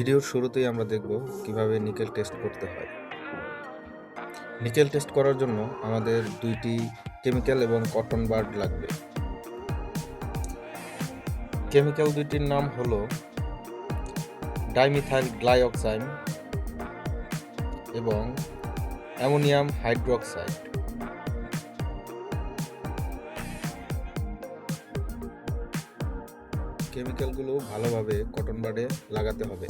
ভিডিওর শুরুতেই আমরা দেখব কিভাবে নিকেল টেস্ট করতে হয়। নিকেল টেস্ট করার জন্য আমাদের দুইটি কেমিক্যাল এবং কটন বাড লাগবে। কেমিক্যাল দুইটির নাম হলো ডাইমিথাইল গ্লাইঅক্সাইড এবং অ্যামোনিয়াম হাইড্রোক্সাইড। কেমিক্যালগুলো ভালোভাবে কটন বাডে লাগাতে হবে।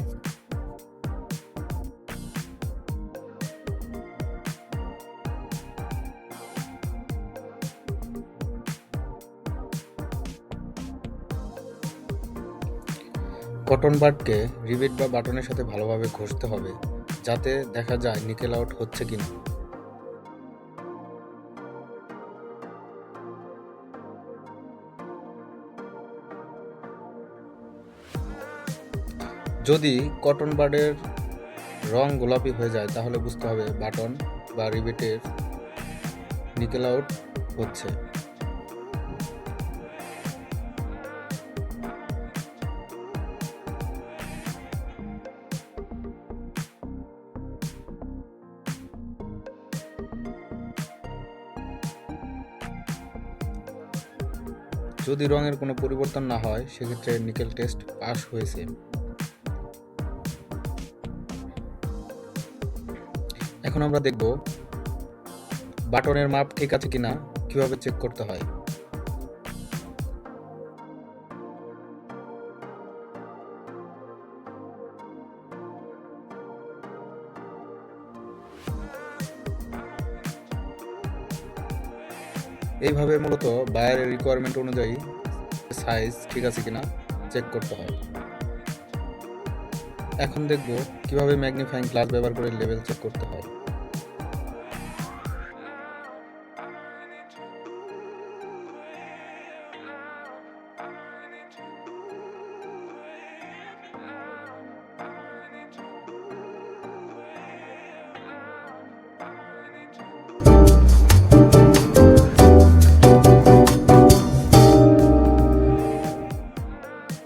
কটন বাডকে রিবেট বা বাটনের সাথে ভালোভাবে ঘষতে হবে, যাতে দেখা যায় নিকেল আউট হচ্ছে কিনা। যদি কটন বাডের রং গোলাপি হয়ে যায় তাহলে বুঝতে হবে বাটন বা রিবেটের নিকেল আউট হচ্ছে। যদি রঙের কোনো পরিবর্তন না হয় সেক্ষেত্রে নিকেল টেস্ট পাস হয়েছে। এখন আমরা দেখব বাটনের মাপ ঠিক আছে কিনা কিভাবে চেক করতে হয়। এইভাবে মূলত বায়ারের রিকোয়ারমেন্ট অনুযায়ী সাইজ ঠিক আছে কিনা চেক করতে হয়। এখন দেখব কিভাবে ম্যাগনিফাইং গ্লাস ব্যবহার করে লেভেল চেক করতে হয়।